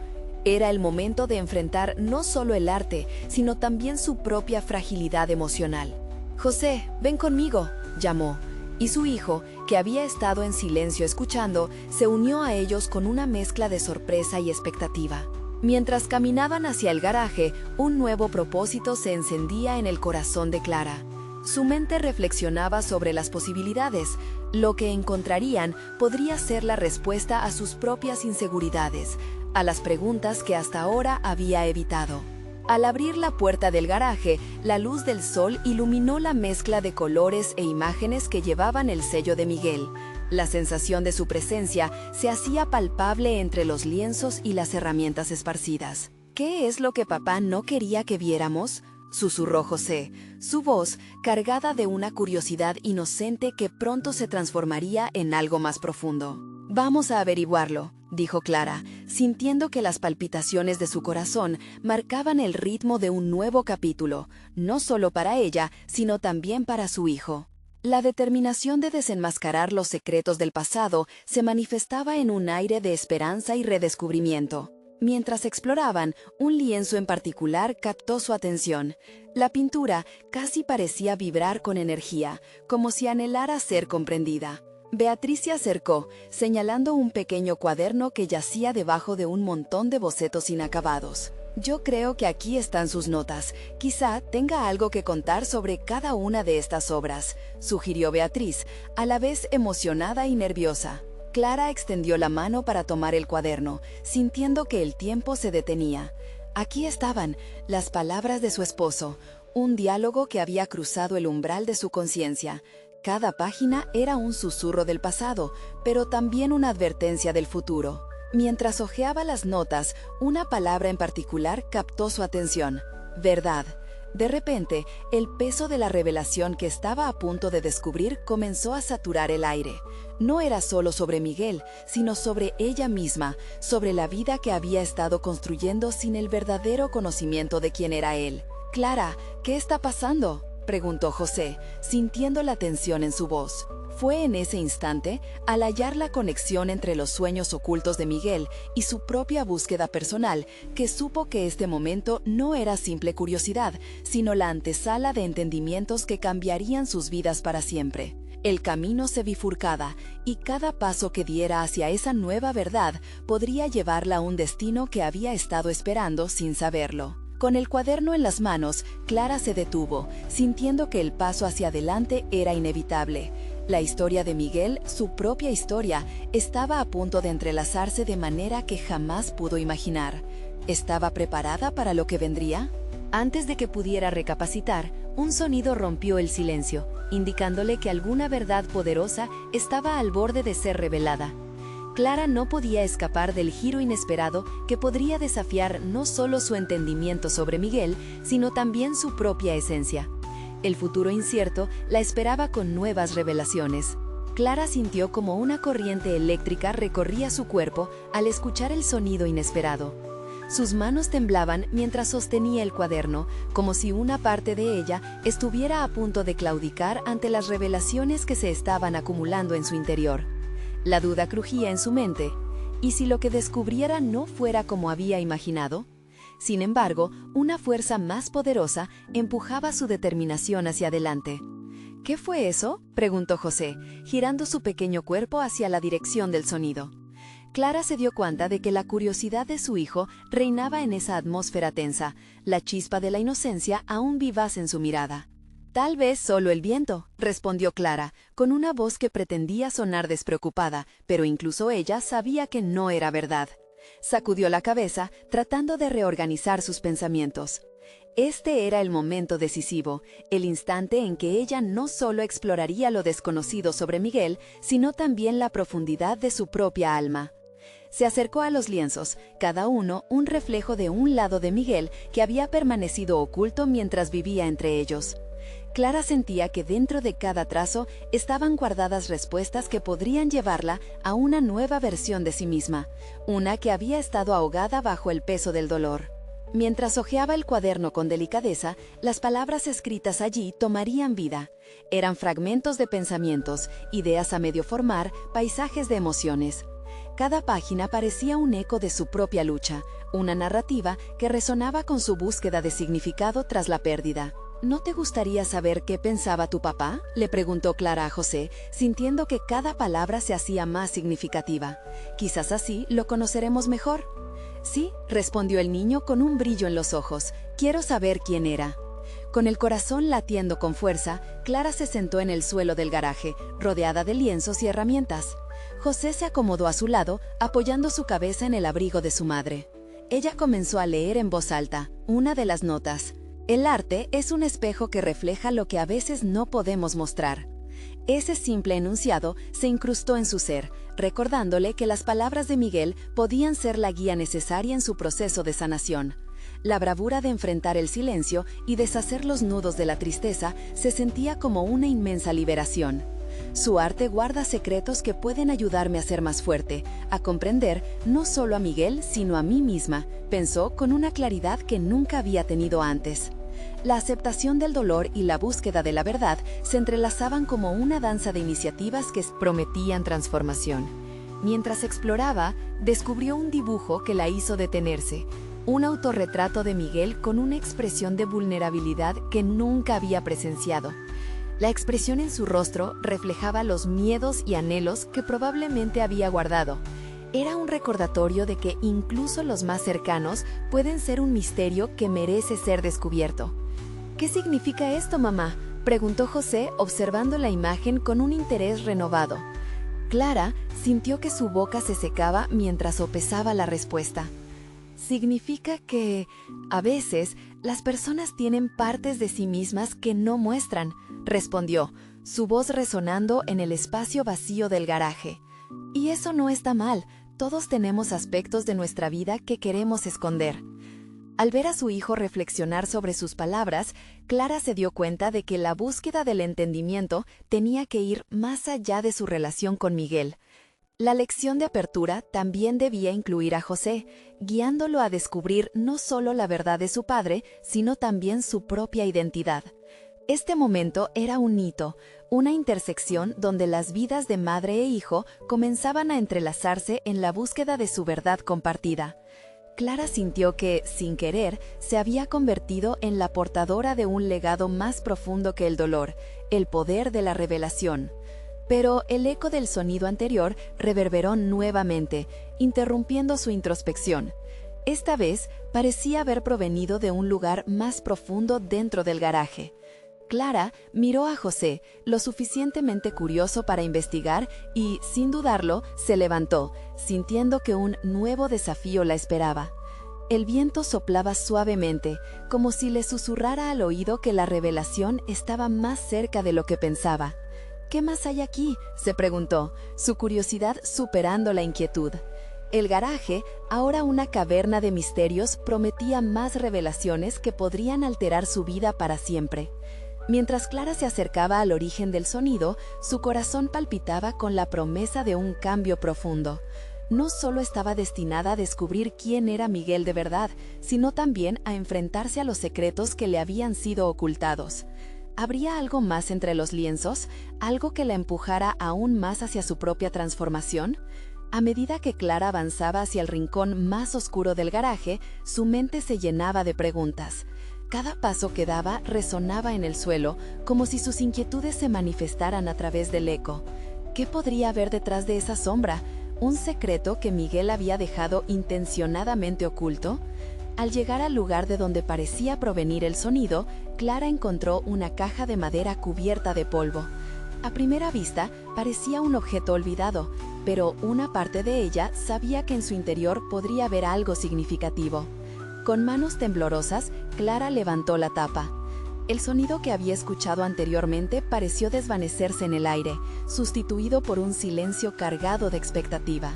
Era el momento de enfrentar no solo el arte, sino también su propia fragilidad emocional. «José, ven conmigo», llamó, y su hijo, que había estado en silencio escuchando, se unió a ellos con una mezcla de sorpresa y expectativa. Mientras caminaban hacia el garaje, un nuevo propósito se encendía en el corazón de Clara. Su mente reflexionaba sobre las posibilidades. Lo que encontrarían podría ser la respuesta a sus propias inseguridades, a las preguntas que hasta ahora había evitado. Al abrir la puerta del garaje, la luz del sol iluminó la mezcla de colores e imágenes que llevaban el sello de Miguel. La sensación de su presencia se hacía palpable entre los lienzos y las herramientas esparcidas. «¿Qué es lo que papá no quería que viéramos?», susurró José, su voz cargada de una curiosidad inocente que pronto se transformaría en algo más profundo. «Vamos a averiguarlo», dijo Clara, sintiendo que las palpitaciones de su corazón marcaban el ritmo de un nuevo capítulo, no solo para ella, sino también para su hijo. La determinación de desenmascarar los secretos del pasado se manifestaba en un aire de esperanza y redescubrimiento. Mientras exploraban, un lienzo en particular captó su atención. La pintura casi parecía vibrar con energía, como si anhelara ser comprendida. Beatriz se acercó, señalando un pequeño cuaderno que yacía debajo de un montón de bocetos inacabados. «Yo creo que aquí están sus notas. Quizá tenga algo que contar sobre cada una de estas obras», sugirió Beatriz, a la vez emocionada y nerviosa. Clara extendió la mano para tomar el cuaderno, sintiendo que el tiempo se detenía. Aquí estaban, las palabras de su esposo, un diálogo que había cruzado el umbral de su conciencia. Cada página era un susurro del pasado, pero también una advertencia del futuro. Mientras hojeaba las notas, una palabra en particular captó su atención: verdad. De repente, el peso de la revelación que estaba a punto de descubrir comenzó a saturar el aire. No era solo sobre Miguel, sino sobre ella misma, sobre la vida que había estado construyendo sin el verdadero conocimiento de quién era él. «Clara, ¿qué está pasando?», preguntó José, sintiendo la tensión en su voz. Fue en ese instante, al hallar la conexión entre los sueños ocultos de Miguel y su propia búsqueda personal, que supo que este momento no era simple curiosidad, sino la antesala de entendimientos que cambiarían sus vidas para siempre. El camino se bifurcaba, y cada paso que diera hacia esa nueva verdad podría llevarla a un destino que había estado esperando sin saberlo. Con el cuaderno en las manos, Clara se detuvo, sintiendo que el paso hacia adelante era inevitable. La historia de Miguel, su propia historia, estaba a punto de entrelazarse de manera que jamás pudo imaginar. ¿Estaba preparada para lo que vendría? Antes de que pudiera recapacitar, un sonido rompió el silencio, indicándole que alguna verdad poderosa estaba al borde de ser revelada. Clara no podía escapar del giro inesperado que podría desafiar no solo su entendimiento sobre Miguel, sino también su propia esencia. El futuro incierto la esperaba con nuevas revelaciones. Clara sintió como una corriente eléctrica recorría su cuerpo al escuchar el sonido inesperado. Sus manos temblaban mientras sostenía el cuaderno, como si una parte de ella estuviera a punto de claudicar ante las revelaciones que se estaban acumulando en su interior. La duda crujía en su mente. ¿Y si lo que descubriera no fuera como había imaginado? Sin embargo, una fuerza más poderosa empujaba su determinación hacia adelante. ¿Qué fue eso?, preguntó José, girando su pequeño cuerpo hacia la dirección del sonido. Clara se dio cuenta de que la curiosidad de su hijo reinaba en esa atmósfera tensa, la chispa de la inocencia aún vivaz en su mirada. «Tal vez solo el viento», respondió Clara, con una voz que pretendía sonar despreocupada, pero incluso ella sabía que no era verdad. Sacudió la cabeza, tratando de reorganizar sus pensamientos. Este era el momento decisivo, el instante en que ella no solo exploraría lo desconocido sobre Miguel, sino también la profundidad de su propia alma. Se acercó a los lienzos, cada uno un reflejo de un lado de Miguel que había permanecido oculto mientras vivía entre ellos. Clara sentía que dentro de cada trazo estaban guardadas respuestas que podrían llevarla a una nueva versión de sí misma, una que había estado ahogada bajo el peso del dolor. Mientras hojeaba el cuaderno con delicadeza, las palabras escritas allí tomarían vida. Eran fragmentos de pensamientos, ideas a medio formar, paisajes de emociones. Cada página parecía un eco de su propia lucha, una narrativa que resonaba con su búsqueda de significado tras la pérdida. ¿No te gustaría saber qué pensaba tu papá?, le preguntó Clara a José, sintiendo que cada palabra se hacía más significativa. Quizás así lo conoceremos mejor. Sí, respondió el niño con un brillo en los ojos. Quiero saber quién era. Con el corazón latiendo con fuerza, Clara se sentó en el suelo del garaje, rodeada de lienzos y herramientas. José se acomodó a su lado, apoyando su cabeza en el abrigo de su madre. Ella comenzó a leer en voz alta, una de las notas. El arte es un espejo que refleja lo que a veces no podemos mostrar. Ese simple enunciado se incrustó en su ser, recordándole que las palabras de Miguel podían ser la guía necesaria en su proceso de sanación. La bravura de enfrentar el silencio y deshacer los nudos de la tristeza se sentía como una inmensa liberación. Su arte guarda secretos que pueden ayudarme a ser más fuerte, a comprender no solo a Miguel, sino a mí misma, pensó con una claridad que nunca había tenido antes. La aceptación del dolor y la búsqueda de la verdad se entrelazaban como una danza de iniciativas que prometían transformación. Mientras exploraba, descubrió un dibujo que la hizo detenerse, un autorretrato de Miguel con una expresión de vulnerabilidad que nunca había presenciado. La expresión en su rostro reflejaba los miedos y anhelos que probablemente había guardado. Era un recordatorio de que incluso los más cercanos pueden ser un misterio que merece ser descubierto. ¿Qué significa esto, mamá?, preguntó José, observando la imagen con un interés renovado. Clara sintió que su boca se secaba mientras sopesaba la respuesta. Significa que, a veces, las personas tienen partes de sí mismas que no muestran, respondió, su voz resonando en el espacio vacío del garaje. Y eso no está mal, todos tenemos aspectos de nuestra vida que queremos esconder. Al ver a su hijo reflexionar sobre sus palabras, Clara se dio cuenta de que la búsqueda del entendimiento tenía que ir más allá de su relación con Miguel. La lección de apertura también debía incluir a José, guiándolo a descubrir no solo la verdad de su padre, sino también su propia identidad. Este momento era un hito, una intersección donde las vidas de madre e hijo comenzaban a entrelazarse en la búsqueda de su verdad compartida. Clara sintió que, sin querer, se había convertido en la portadora de un legado más profundo que el dolor, el poder de la revelación. Pero el eco del sonido anterior reverberó nuevamente, interrumpiendo su introspección. Esta vez parecía haber provenido de un lugar más profundo dentro del garaje. Clara miró a José, lo suficientemente curioso para investigar y, sin dudarlo, se levantó, sintiendo que un nuevo desafío la esperaba. El viento soplaba suavemente, como si le susurrara al oído que la revelación estaba más cerca de lo que pensaba. ¿Qué más hay aquí?, se preguntó, su curiosidad superando la inquietud. El garaje, ahora una caverna de misterios, prometía más revelaciones que podrían alterar su vida para siempre. Mientras Clara se acercaba al origen del sonido, su corazón palpitaba con la promesa de un cambio profundo. No solo estaba destinada a descubrir quién era Miguel de verdad, sino también a enfrentarse a los secretos que le habían sido ocultados. ¿Habría algo más entre los lienzos? ¿Algo que la empujara aún más hacia su propia transformación? A medida que Clara avanzaba hacia el rincón más oscuro del garaje, su mente se llenaba de preguntas. Cada paso que daba resonaba en el suelo, como si sus inquietudes se manifestaran a través del eco. ¿Qué podría haber detrás de esa sombra? ¿Un secreto que Miguel había dejado intencionadamente oculto? Al llegar al lugar de donde parecía provenir el sonido, Clara encontró una caja de madera cubierta de polvo. A primera vista, parecía un objeto olvidado, pero una parte de ella sabía que en su interior podría haber algo significativo. Con manos temblorosas, Clara levantó la tapa. El sonido que había escuchado anteriormente pareció desvanecerse en el aire, sustituido por un silencio cargado de expectativa.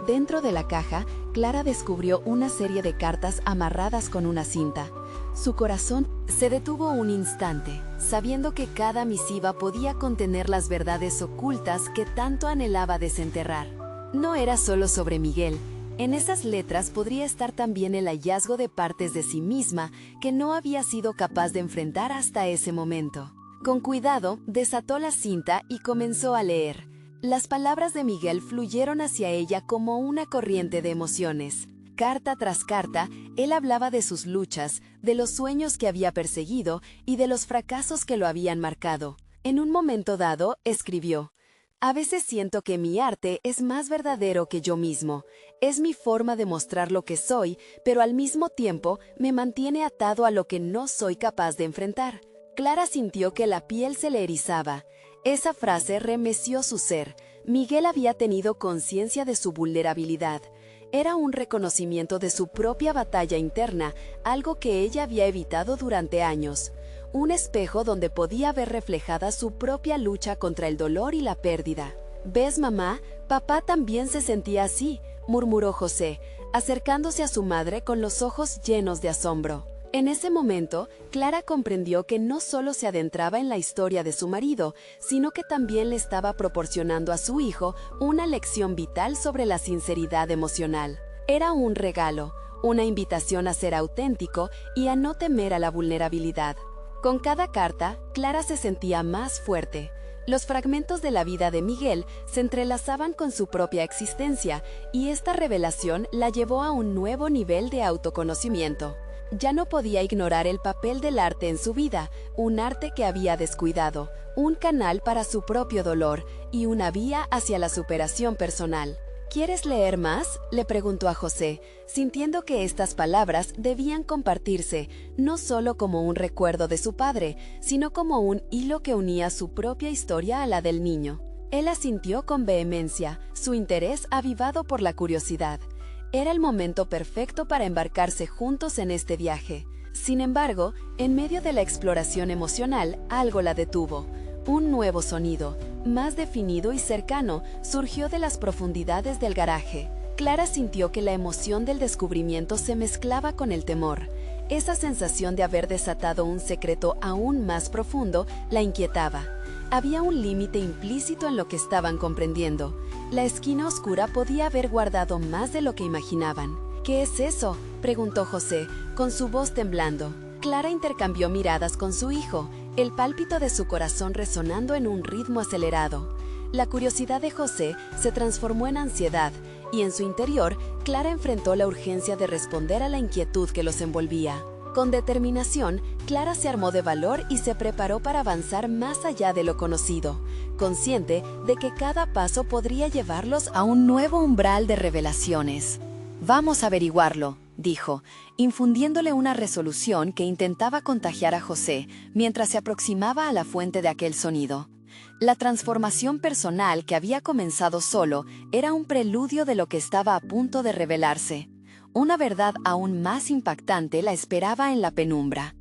Dentro de la caja, Clara descubrió una serie de cartas amarradas con una cinta. Su corazón se detuvo un instante, sabiendo que cada misiva podía contener las verdades ocultas que tanto anhelaba desenterrar. No era solo sobre Miguel. En esas letras podría estar también el hallazgo de partes de sí misma que no había sido capaz de enfrentar hasta ese momento. Con cuidado, desató la cinta y comenzó a leer. Las palabras de Miguel fluyeron hacia ella como una corriente de emociones. Carta tras carta, él hablaba de sus luchas, de los sueños que había perseguido y de los fracasos que lo habían marcado. En un momento dado, escribió: «A veces siento que mi arte es más verdadero que yo mismo. Es mi forma de mostrar lo que soy, pero al mismo tiempo me mantiene atado a lo que no soy capaz de enfrentar». Clara sintió que la piel se le erizaba. Esa frase remeció su ser. Miguel había tenido conciencia de su vulnerabilidad. Era un reconocimiento de su propia batalla interna, algo que ella había evitado durante años. Un espejo donde podía ver reflejada su propia lucha contra el dolor y la pérdida. «¿Ves, mamá? Papá también se sentía así», murmuró José, acercándose a su madre con los ojos llenos de asombro. En ese momento, Clara comprendió que no solo se adentraba en la historia de su marido, sino que también le estaba proporcionando a su hijo una lección vital sobre la sinceridad emocional. Era un regalo, una invitación a ser auténtico y a no temer a la vulnerabilidad. Con cada carta, Clara se sentía más fuerte. Los fragmentos de la vida de Miguel se entrelazaban con su propia existencia, y esta revelación la llevó a un nuevo nivel de autoconocimiento. Ya no podía ignorar el papel del arte en su vida, un arte que había descuidado, un canal para su propio dolor y una vía hacia la superación personal. «¿Quieres leer más?», le preguntó a José, sintiendo que estas palabras debían compartirse, no solo como un recuerdo de su padre, sino como un hilo que unía su propia historia a la del niño. Él asintió con vehemencia, su interés avivado por la curiosidad. Era el momento perfecto para embarcarse juntos en este viaje. Sin embargo, en medio de la exploración emocional, algo la detuvo. Un nuevo sonido, más definido y cercano, surgió de las profundidades del garaje. Clara sintió que la emoción del descubrimiento se mezclaba con el temor. Esa sensación de haber desatado un secreto aún más profundo la inquietaba. Había un límite implícito en lo que estaban comprendiendo. La esquina oscura podía haber guardado más de lo que imaginaban. «¿Qué es eso?», preguntó José, con su voz temblando. Clara intercambió miradas con su hijo, el pálpito de su corazón resonando en un ritmo acelerado. La curiosidad de José se transformó en ansiedad, y en su interior, Clara enfrentó la urgencia de responder a la inquietud que los envolvía. Con determinación, Clara se armó de valor y se preparó para avanzar más allá de lo conocido. consciente de que cada paso podría llevarlos a un nuevo umbral de revelaciones. «Vamos a averiguarlo», dijo, infundiéndole una resolución que intentaba contagiar a José mientras se aproximaba a la fuente de aquel sonido. La transformación personal que había comenzado solo era un preludio de lo que estaba a punto de revelarse. Una verdad aún más impactante la esperaba en la penumbra.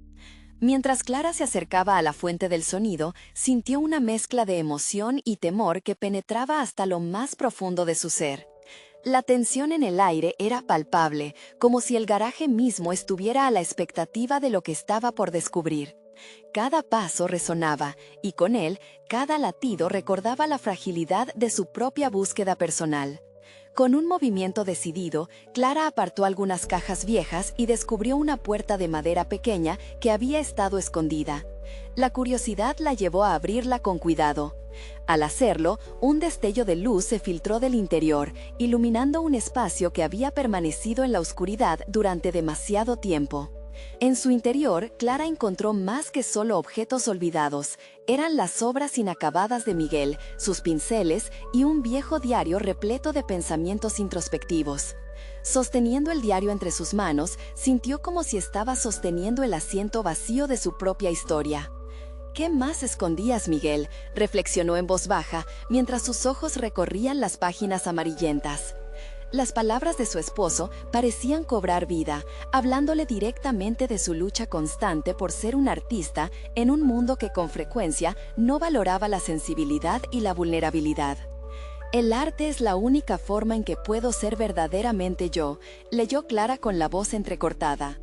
Mientras Clara se acercaba a la fuente del sonido, sintió una mezcla de emoción y temor que penetraba hasta lo más profundo de su ser. La tensión en el aire era palpable, como si el garaje mismo estuviera a la expectativa de lo que estaba por descubrir. Cada paso resonaba, y con él, cada latido recordaba la fragilidad de su propia búsqueda personal. Con un movimiento decidido, Clara apartó algunas cajas viejas y descubrió una puerta de madera pequeña que había estado escondida. La curiosidad la llevó a abrirla con cuidado. Al hacerlo, un destello de luz se filtró del interior, iluminando un espacio que había permanecido en la oscuridad durante demasiado tiempo. En su interior, Clara encontró más que solo objetos olvidados. Eran las obras inacabadas de Miguel, sus pinceles y un viejo diario repleto de pensamientos introspectivos. Sosteniendo el diario entre sus manos, sintió como si estaba sosteniendo el asiento vacío de su propia historia. «¿Qué más escondías, Miguel?», reflexionó en voz baja, mientras sus ojos recorrían las páginas amarillentas. Las palabras de su esposo parecían cobrar vida, hablándole directamente de su lucha constante por ser un artista en un mundo que con frecuencia no valoraba la sensibilidad y la vulnerabilidad. «El arte es la única forma en que puedo ser verdaderamente yo», leyó Clara con la voz entrecortada.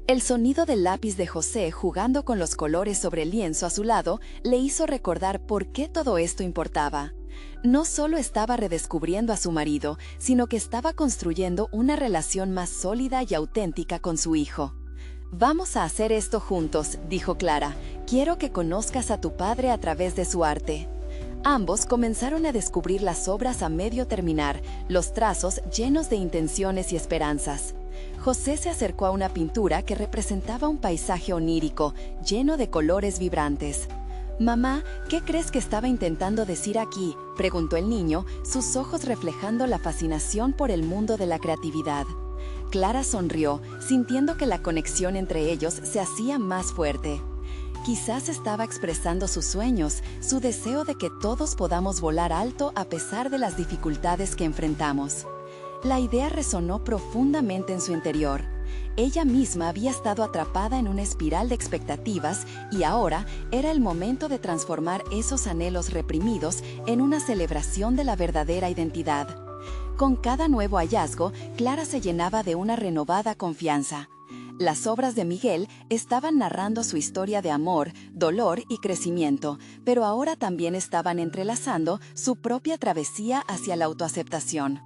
El sonido del lápiz de José jugando con los colores sobre el lienzo a su lado le hizo recordar por qué todo esto importaba. No solo estaba redescubriendo a su marido, sino que estaba construyendo una relación más sólida y auténtica con su hijo. «Vamos a hacer esto juntos», dijo Clara. «Quiero que conozcas a tu padre a través de su arte». Ambos comenzaron a descubrir las obras a medio terminar, los trazos llenos de intenciones y esperanzas. José se acercó a una pintura que representaba un paisaje onírico, lleno de colores vibrantes. «Mamá, ¿qué crees que estaba intentando decir aquí?», preguntó el niño, sus ojos reflejando la fascinación por el mundo de la creatividad. Clara sonrió, sintiendo que la conexión entre ellos se hacía más fuerte. Quizás estaba expresando sus sueños, su deseo de que todos podamos volar alto a pesar de las dificultades que enfrentamos. La idea resonó profundamente en su interior. Ella misma había estado atrapada en una espiral de expectativas y ahora era el momento de transformar esos anhelos reprimidos en una celebración de la verdadera identidad. Con cada nuevo hallazgo, Clara se llenaba de una renovada confianza. Las obras de Miguel estaban narrando su historia de amor, dolor y crecimiento, pero ahora también estaban entrelazando su propia travesía hacia la autoaceptación.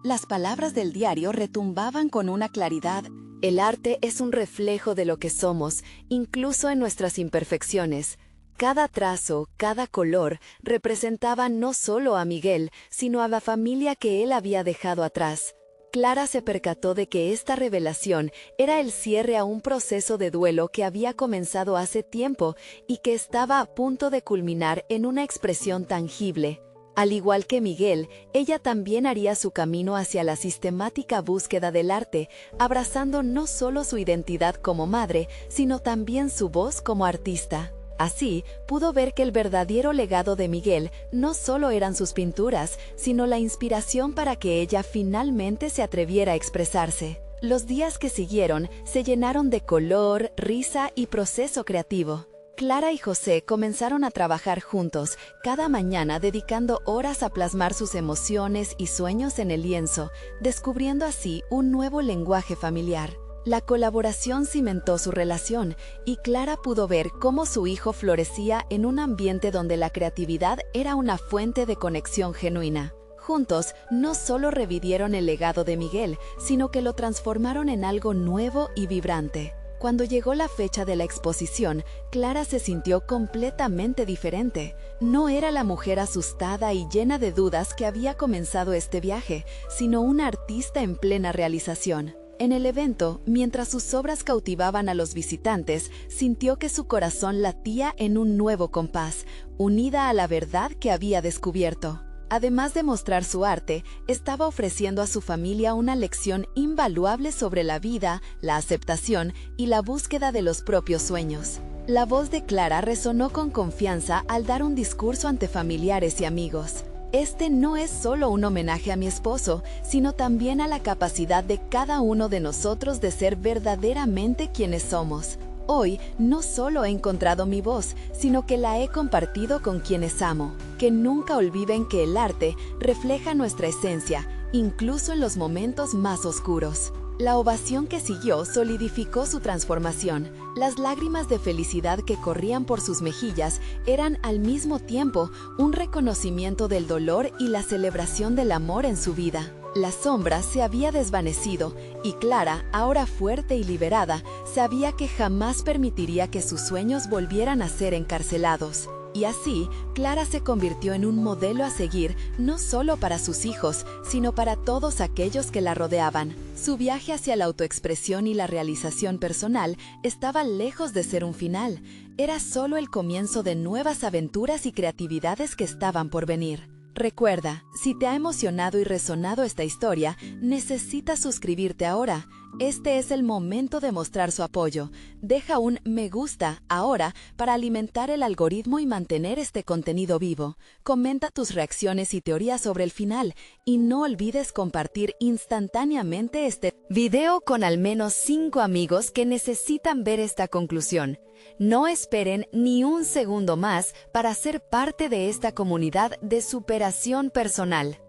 Las palabras del diario retumbaban con una claridad. «El arte es un reflejo de lo que somos, incluso en nuestras imperfecciones». Cada trazo, cada color, representaba no solo a Miguel, sino a la familia que él había dejado atrás. Clara se percató de que esta revelación era el cierre a un proceso de duelo que había comenzado hace tiempo y que estaba a punto de culminar en una expresión tangible. Al igual que Miguel, ella también haría su camino hacia la sistemática búsqueda del arte, abrazando no solo su identidad como madre, sino también su voz como artista. Así, pudo ver que el verdadero legado de Miguel no solo eran sus pinturas, sino la inspiración para que ella finalmente se atreviera a expresarse. Los días que siguieron se llenaron de color, risa y proceso creativo. Clara y José comenzaron a trabajar juntos, cada mañana dedicando horas a plasmar sus emociones y sueños en el lienzo, descubriendo así un nuevo lenguaje familiar. La colaboración cimentó su relación y Clara pudo ver cómo su hijo florecía en un ambiente donde la creatividad era una fuente de conexión genuina. Juntos, no solo revivieron el legado de Miguel, sino que lo transformaron en algo nuevo y vibrante. Cuando llegó la fecha de la exposición, Clara se sintió completamente diferente. No era la mujer asustada y llena de dudas que había comenzado este viaje, sino una artista en plena realización. En el evento, mientras sus obras cautivaban a los visitantes, sintió que su corazón latía en un nuevo compás, unida a la verdad que había descubierto. Además de mostrar su arte, estaba ofreciendo a su familia una lección invaluable sobre la vida, la aceptación y la búsqueda de los propios sueños. La voz de Clara resonó con confianza al dar un discurso ante familiares y amigos. Este no es solo un homenaje a mi esposo, sino también a la capacidad de cada uno de nosotros de ser verdaderamente quienes somos. Hoy no solo he encontrado mi voz, sino que la he compartido con quienes amo. Que nunca olviden que el arte refleja nuestra esencia, incluso en los momentos más oscuros. La ovación que siguió solidificó su transformación. Las lágrimas de felicidad que corrían por sus mejillas eran al mismo tiempo un reconocimiento del dolor y la celebración del amor en su vida. La sombra se había desvanecido y Clara, ahora fuerte y liberada, sabía que jamás permitiría que sus sueños volvieran a ser encarcelados. Y así, Clara se convirtió en un modelo a seguir, no solo para sus hijos, sino para todos aquellos que la rodeaban. Su viaje hacia la autoexpresión y la realización personal estaba lejos de ser un final. Era solo el comienzo de nuevas aventuras y creatividades que estaban por venir. Recuerda, si te ha emocionado y resonado esta historia, necesitas suscribirte ahora. Este es el momento de mostrar su apoyo. Deja un me gusta ahora para alimentar el algoritmo y mantener este contenido vivo. Comenta tus reacciones y teorías sobre el final y no olvides compartir instantáneamente este video con al menos 5 amigos que necesitan ver esta conclusión. No esperen ni un segundo más para ser parte de esta comunidad de superación personal.